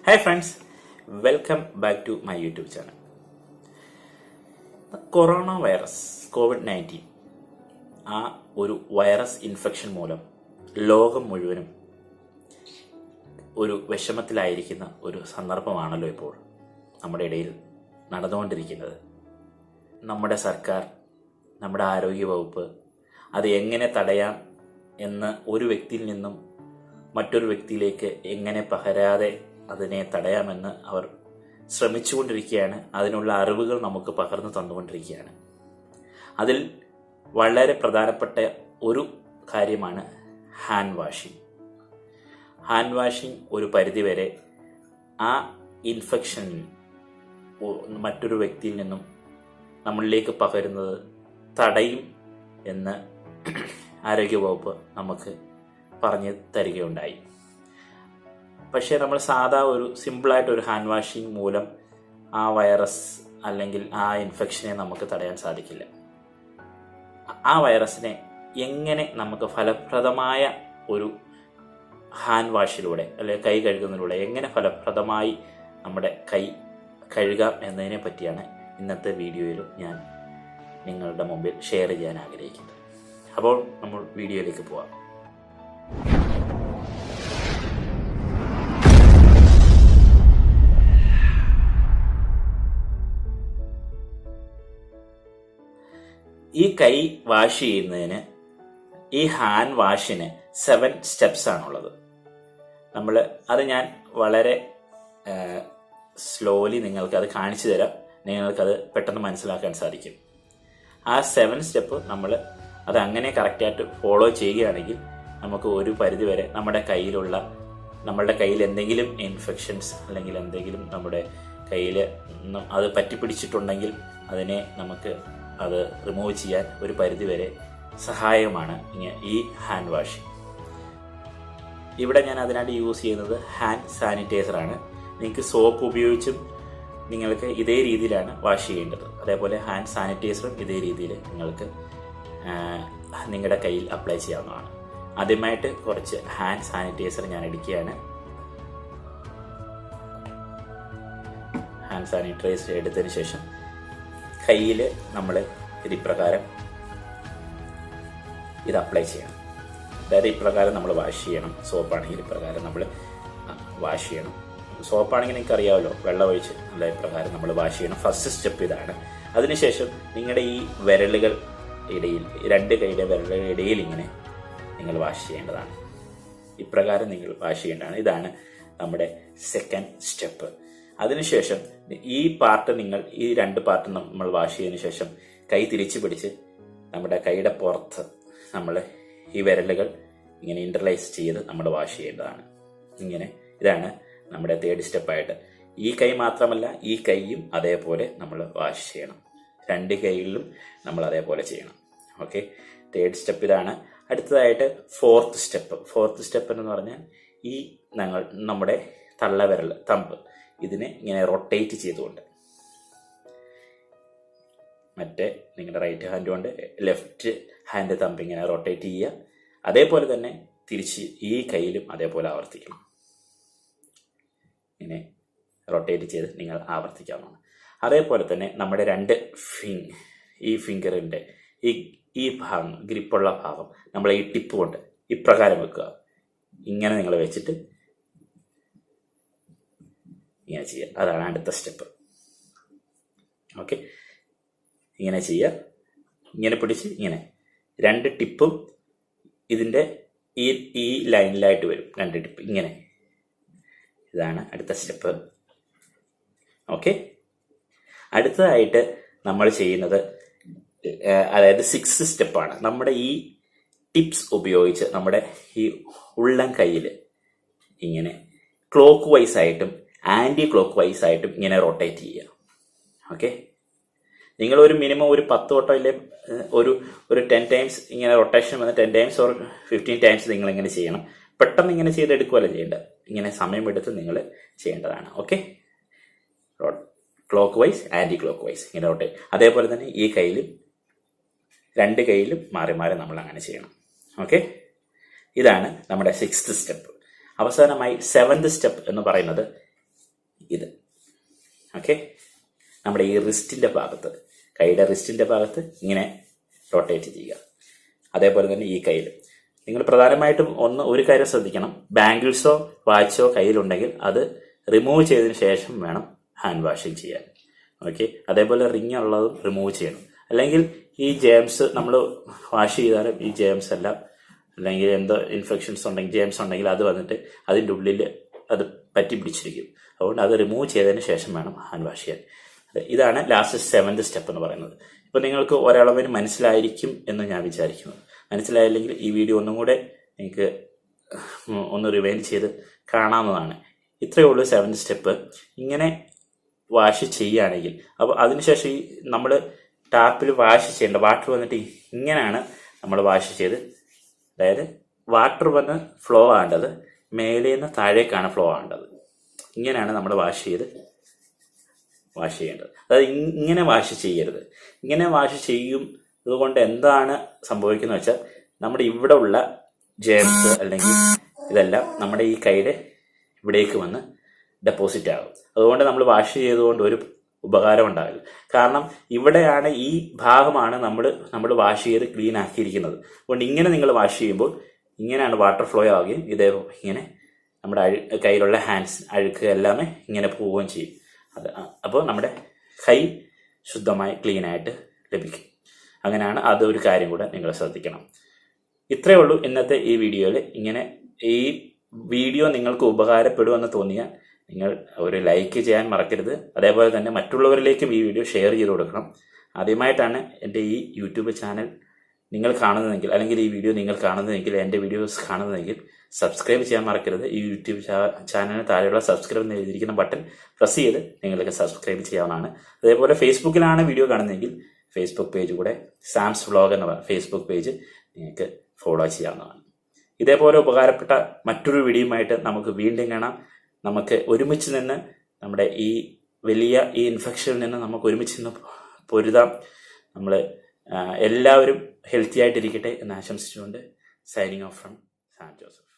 Hi friends, welcome back to my YouTube channel. The coronavirus, COVID-19, ആ ഒരു virus infection മൂലം ലോകം മുഴുവനും ഒരു വിഷമത്തിലായിരിക്കുന്ന ഒരു സന്ദർഭമാണല്ലോ ഇപ്പോൾ നമ്മുടെ ഇടയിൽ നടന്നുകൊണ്ടിരിക്കുന്നത്. നമ്മുടെ സർക്കാർ, നമ്മുടെ ആരോഗ്യവകുപ്പ് അത് എങ്ങനെ തടയാം എന്ന് ഒരു വ്യക്തിയിൽ നിന്നും മറ്റൊരു വ്യക്തിയിലേക്ക് എങ്ങനെ പകരാതെ അതിനെ തടയാമെന്ന് അവർ ശ്രമിച്ചുകൊണ്ടിരിക്കുകയാണ്. അതിനുള്ള അറിവുകൾ നമുക്ക് പകർന്നു തന്നുകൊണ്ടിരിക്കുകയാണ്. അതിൽ വളരെ പ്രധാനപ്പെട്ട ഒരു കാര്യമാണ് ഹാൻഡ് വാഷിംഗ്. ഹാൻഡ് വാഷിംഗ് ഒരു പരിധിവരെ ആ ഇൻഫെക്ഷൻ മറ്റൊരു വ്യക്തിയിൽ നിന്നും നമ്മളിലേക്ക് പകരുന്നത് തടയും എന്ന് ആരോഗ്യവകുപ്പ് നമുക്ക് പറഞ്ഞു തരികയുണ്ടായി. പക്ഷേ നമ്മൾ സാധാ ഒരു സിമ്പിളായിട്ടൊരു ഹാൻഡ് വാഷിംഗ് മൂലം ആ വൈറസ് അല്ലെങ്കിൽ ആ ഇൻഫെക്ഷനെ നമുക്ക് തടയാൻ സാധിക്കില്ല. ആ വൈറസിനെ എങ്ങനെ നമുക്ക് ഫലപ്രദമായ ഒരു ഹാൻഡ് വാഷിലൂടെ അല്ലെങ്കിൽ കൈ കഴുകുന്നതിലൂടെ എങ്ങനെ ഫലപ്രദമായി നമ്മുടെ കൈ കഴുകാം എന്നതിനെ പറ്റിയാണ് ഇന്നത്തെ വീഡിയോയിൽ ഞാൻ നിങ്ങളുടെ മുമ്പിൽ ഷെയർ ചെയ്യാൻ ആഗ്രഹിക്കുന്നത്. അപ്പോൾ നമ്മൾ വീഡിയോയിലേക്ക് പോവാം. ഈ കൈ വാഷ് ചെയ്യുന്നതിന്, ഈ ഹാൻഡ് വാഷിന് 7 സ്റ്റെപ്സ് ആണുള്ളത്. അത് ഞാൻ വളരെ സ്ലോലി നിങ്ങൾക്കത് കാണിച്ചു തരാം. നിങ്ങൾക്കത് പെട്ടെന്ന് മനസ്സിലാക്കാൻ സാധിക്കും. ആ 7 സ്റ്റെപ്പ് അത് അങ്ങനെ കറക്റ്റായിട്ട് ഫോളോ ചെയ്യുകയാണെങ്കിൽ നമുക്ക് ഒരു പരിധിവരെ നമ്മളുടെ കയ്യിൽ എന്തെങ്കിലും ഇൻഫെക്ഷൻസ് അല്ലെങ്കിൽ എന്തെങ്കിലും നമ്മുടെ കയ്യിൽ അത് പറ്റിപ്പിടിച്ചിട്ടുണ്ടെങ്കിൽ അതിനെ നമുക്ക് അത് റിമൂവ് ചെയ്യാൻ ഒരു പരിധിവരെ സഹായകമാണ് ഈ ഹാൻഡ് വാഷ്. ഇവിടെ ഞാൻ അതിനായിട്ട് യൂസ് ചെയ്യുന്നത് ഹാൻഡ് സാനിറ്റൈസറാണ്. നിങ്ങൾക്ക് സോപ്പ് ഉപയോഗിച്ചും നിങ്ങൾക്ക് ഇതേ രീതിയിലാണ് വാഷ് ചെയ്യേണ്ടത്. അതേപോലെ ഹാൻഡ് സാനിറ്റൈസറും ഇതേ രീതിയിൽ നിങ്ങൾക്ക് നിങ്ങളുടെ കയ്യിൽ അപ്ലൈ ചെയ്യാവുന്നതാണ്. ആദ്യമായിട്ട് കുറച്ച് ഹാൻഡ് സാനിറ്റൈസർ ഞാൻ എടുക്കുകയാണ്. ഹാൻഡ് സാനിറ്റൈസർ എടുത്തതിന് ശേഷം കയ്യിൽ നമ്മൾ ഇപ്രകാരം ഇത് അപ്ലൈ ചെയ്യണം. അതായത് ഇപ്രകാരം നമ്മൾ വാഷ് ചെയ്യണം. സോപ്പാണെങ്കിൽ ഇപ്രകാരം നമ്മൾ വാഷ് ചെയ്യണം. സോപ്പാണെങ്കിൽ നിങ്ങൾക്ക് അറിയാമല്ലോ, വെള്ളം ഒഴിച്ച് നല്ല ഇപ്രകാരം നമ്മൾ വാഷ് ചെയ്യണം. ഫസ്റ്റ് സ്റ്റെപ്പ് ഇതാണ്. അതിനുശേഷം നിങ്ങളുടെ ഈ വിരലുകൾ ഇടയിൽ, 2 കൈയുടെ വിരലുകളുടെ ഇടയിൽ ഇങ്ങനെ നിങ്ങൾ വാഷ് ചെയ്യേണ്ടതാണ്. ഇപ്രകാരം നിങ്ങൾ വാഷ് ചെയ്യേണ്ടതാണ്. ഇതാണ് നമ്മുടെ സെക്കൻഡ് സ്റ്റെപ്പ്. അതിനുശേഷം ഈ 2 പാർട്ട് നമ്മൾ വാഷ് ചെയ്തതിനു ശേഷം കൈ തിരിച്ചു പിടിച്ച് നമ്മുടെ കൈയുടെ പുറത്ത് നമ്മൾ ഈ വിരലുകൾ ഇങ്ങനെ ഇന്റർലൈസ് ചെയ്ത് നമ്മൾ വാഷ് ചെയ്യേണ്ടതാണ്. ഇതാണ് നമ്മുടെ 3rd സ്റ്റെപ്പായിട്ട്. ഈ കൈ മാത്രമല്ല, ഈ കൈയും അതേപോലെ നമ്മൾ വാഷ് ചെയ്യണം. 2 കൈകളിലും നമ്മൾ അതേപോലെ ചെയ്യണം. ഓക്കെ, 3rd സ്റ്റെപ്പ് ഇതാണ്. അടുത്തതായിട്ട് 4th സ്റ്റെപ്പ് എന്ന് പറഞ്ഞാൽ ഈ നമ്മുടെ തള്ളവിരൽ, തമ്പ്, ഇതിനെ ഇങ്ങനെ റൊട്ടേറ്റ് ചെയ്തുകൊണ്ട് നിങ്ങളുടെ റൈറ്റ് ഹാൻഡ് കൊണ്ട് ലെഫ്റ്റ് ഹാൻഡ് തമ്പ് ഇങ്ങനെ റൊട്ടേറ്റ് ചെയ്യുക. അതേപോലെ തന്നെ തിരിച്ച് ഈ കയ്യിലും അതേപോലെ ആവർത്തിക്കണം. ഇങ്ങനെ റൊട്ടേറ്റ് ചെയ്ത് നിങ്ങൾ ആവർത്തിക്കാവുന്നതാണ്. അതേപോലെ തന്നെ നമ്മുടെ 2 ഈ ഫിംഗറിൻ്റെ ഈ ഭാഗം, ഗ്രിപ്പുള്ള ഭാഗം നമ്മൾ ഈ ടിപ്പ് കൊണ്ട് ഇപ്രകാരം വെക്കുക. ഇങ്ങനെ നിങ്ങൾ വെച്ചിട്ട് ഇങ്ങനെ ചെയ്യുക. അതാണ് അടുത്ത സ്റ്റെപ്പ്. ഓക്കെ, ഇങ്ങനെ ചെയ്യുക. ഇങ്ങനെ പിടിച്ച് ഇങ്ങനെ 2 ടിപ്പും ഇതിൻ്റെ ഈ ലൈനിലായിട്ട് വരും. 2 ടിപ്പ് ഇങ്ങനെ. ഇതാണ് അടുത്ത സ്റ്റെപ്പ്. ഓക്കെ, അടുത്തതായിട്ട് നമ്മൾ ചെയ്യുന്നത് അതായത് 6th സ്റ്റെപ്പാണ്. നമ്മുടെ ഈ ടിപ്സ് ഉപയോഗിച്ച് നമ്മുടെ ഈ ഉള്ളം കയ്യിൽ ഇങ്ങനെ ക്ലോക്ക് വൈസ് ആയിട്ടും ആൻറ്റി ക്ലോക്ക് വൈസ് ആയിട്ടും ഇങ്ങനെ റൊട്ടേറ്റ് ചെയ്യുക. ഓക്കെ, നിങ്ങൾ ഒരു മിനിമം ഒരു 10 വട്ടം ഇല്ലേ ഒരു 10 ടൈംസ് ഇങ്ങനെ റൊട്ടേഷൻ വന്ന് 10 ടൈംസ് ഓർ 15 ടൈംസ് നിങ്ങൾ ഇങ്ങനെ ചെയ്യണം. പെട്ടെന്ന് ഇങ്ങനെ ചെയ്തെടുക്കുകയല്ല ചെയ്യേണ്ടത്, ഇങ്ങനെ സമയമെടുത്ത് നിങ്ങൾ ചെയ്യേണ്ടതാണ്. Okay, clockwise, anticlockwise ഇങ്ങനെ റൊട്ടേറ്റ്. അതേപോലെ തന്നെ ഈ കയ്യിലും 2 കൈയിലും മാറി മാറി നമ്മൾ അങ്ങനെ ചെയ്യണം. ഓക്കെ, ഇതാണ് നമ്മുടെ 6th സ്റ്റെപ്പ്. അവസാനമായി 7th സ്റ്റെപ്പ് എന്ന് പറയുന്നത് ഇത്. ഓക്കെ, നമ്മുടെ ഈ റിസ്റ്റിൻ്റെ ഭാഗത്ത്, കൈയുടെ റിസ്റ്റിൻ്റെ ഭാഗത്ത് ഇങ്ങനെ റൊട്ടേറ്റ് ചെയ്യുക. അതേപോലെ തന്നെ ഈ കയ്യിൽ നിങ്ങൾ പ്രധാനമായിട്ടും ഒരു കാര്യം ശ്രദ്ധിക്കണം. ബാംഗിൾസോ വാച്ചോ കയ്യിലുണ്ടെങ്കിൽ അത് റിമൂവ് ചെയ്തതിന് ശേഷം വേണം ഹാൻഡ് വാഷിങ് ചെയ്യാൻ. ഓക്കെ, അതേപോലെ റിങ് ഉള്ളതും റിമൂവ് ചെയ്യണം. അല്ലെങ്കിൽ ഈ ജേംസ് നമ്മൾ വാഷ് ചെയ്താലും ഈ ജേംസ് എല്ലാം, അല്ലെങ്കിൽ എന്തോ ഇൻഫെക്ഷൻസ് ഉണ്ടെങ്കിൽ, ജേംസ് ഉണ്ടെങ്കിൽ അത് വന്നിട്ട് അതിൻ്റെ ഉള്ളിൽ അത് പറ്റി പിടിച്ചിരിക്കും. അതുകൊണ്ട് അത് റിമൂവ് ചെയ്തതിന് ശേഷം വേണം ഹാൻഡ് വാഷ് ചെയ്യാൻ. ഇതാണ് ലാസ്റ്റ് 7th സ്റ്റെപ്പ് എന്ന് പറയുന്നത്. ഇപ്പം നിങ്ങൾക്ക് ഒരളവിന് മനസ്സിലായിരിക്കും എന്ന് ഞാൻ വിചാരിക്കുന്നു. മനസ്സിലായില്ലെങ്കിൽ ഈ വീഡിയോ ഒന്നും കൂടെ നിങ്ങൾക്ക് ഒന്ന് റിവൈൻഡ് ചെയ്ത് കാണാവുന്നതാണ്. ഇത്രയേ ഉള്ളൂ 7th സ്റ്റെപ്പ്. ഇങ്ങനെ വാഷ് ചെയ്യുകയാണെങ്കിൽ, അപ്പോൾ അതിനുശേഷം ഈ നമ്മൾ ടാപ്പിൽ വാഷ് ചെയ്യേണ്ട വാട്ടർ വന്നിട്ട് ഇങ്ങനെയാണ് നമ്മൾ വാഷ് ചെയ്ത്, അതായത് വാട്ടർ വന്ന് ഫ്ലോ ആവേണ്ടത് മേലേന്ന് താഴേക്കാണ് ഫ്ലോ ആവേണ്ടത്. ഇങ്ങനെയാണ് നമ്മൾ വാഷ് ചെയ്യേണ്ടത്. അതായത് ഇങ്ങനെ വാഷ് ചെയ്യരുത്. ഇങ്ങനെ വാഷ് ചെയ്യുന്നതുകൊണ്ട് എന്താണ് സംഭവിക്കുന്നത് വെച്ചാൽ, നമ്മുടെ ഇവിടെ ഉള്ള ജേംസ് അല്ലെങ്കിൽ ഇതെല്ലാം നമ്മുടെ ഈ കൈയുടെ ഇവിടേക്ക് വന്ന് ഡെപ്പോസിറ്റ് ആകും. അതുകൊണ്ട് നമ്മൾ വാഷ് ചെയ്തുകൊണ്ട് ഒരു ഉപകാരം ഉണ്ടാവില്ല. കാരണം ഇവിടെയാണ്, ഈ ഭാഗമാണ് നമ്മൾ വാഷ് ചെയ്ത് ക്ലീൻ ആക്കിയിരിക്കുന്നത്. അതുകൊണ്ട് ഇങ്ങനെ നിങ്ങൾ വാഷ് ചെയ്യുമ്പോൾ ഇങ്ങനെയാണ് വാട്ടർ ഫ്ലോ ആവുകയും ഇങ്ങനെ നമ്മുടെ കയ്യിലുള്ള ഹാൻഡ്സ് അഴുക്ക് എല്ലാമേ ഇങ്ങനെ പോവുകയും ചെയ്യും. അപ്പോൾ നമ്മുടെ കൈ ശുദ്ധമായി ക്ലീനായിട്ട് ലഭിക്കും. അങ്ങനെയാണ്, അതൊരു കാര്യം കൂടെ നിങ്ങൾ ശ്രദ്ധിക്കണം. ഇത്രയേ ഉള്ളൂ ഇന്നത്തെ ഈ വീഡിയോയിൽ. ഈ വീഡിയോ നിങ്ങൾക്ക് ഉപകാരപ്പെടുമെന്ന് തോന്നിയാൽ നിങ്ങൾ ഒരു ലൈക്ക് ചെയ്യാൻ മറക്കരുത്. അതേപോലെ തന്നെ മറ്റുള്ളവരിലേക്കും ഈ വീഡിയോ ഷെയർ ചെയ്ത് കൊടുക്കണം. ആദ്യമായിട്ടാണ് എൻ്റെ ഈ യൂട്യൂബ് ചാനൽ നിങ്ങൾ കാണുന്നതെങ്കിൽ, അല്ലെങ്കിൽ ഈ വീഡിയോ നിങ്ങൾ കാണുന്നതെങ്കിൽ, എൻ്റെ വീഡിയോസ് കാണുന്നതെങ്കിൽ സബ്സ്ക്രൈബ് ചെയ്യാൻ മറക്കരുത്. ഈ യൂട്യൂബ് ചാനലിന് താഴെയുള്ള സബ്സ്ക്രൈബ് എന്ന് എഴുതിയിരിക്കുന്ന ബട്ടൺ പ്രസ് ചെയ്ത് നിങ്ങൾക്ക് സബ്സ്ക്രൈബ് ചെയ്യാവുന്നതാണ്. അതേപോലെ ഫേസ്ബുക്കിലാണ് വീഡിയോ കാണുന്നതെങ്കിൽ ഫേസ്ബുക്ക് പേജ് കൂടെ സാംസ് വ്ലോഗ് എന്ന ഫേസ്ബുക്ക് പേജ് നിങ്ങൾക്ക് ഫോളോ ചെയ്യാവുന്നതാണ്. ഇതേപോലെ ഉപകാരപ്പെട്ട മറ്റൊരു വീഡിയോയുമായിട്ട് നമുക്ക് വീണ്ടും കാണാം. നമുക്ക് ഒരുമിച്ച് നിന്ന് നമ്മുടെ ഈ വലിയ ഈ ഇൻഫെക്ഷനിൽ നിന്ന് നമുക്ക് ഒരുമിച്ച് നിന്ന് പൊരുതാം. നമ്മൾ എല്ലാവരും ഹെൽത്തി ആയിട്ടിരിക്കട്ടെ എന്ന് ആശംസിച്ചുകൊണ്ട് signing off from Sam Joseph.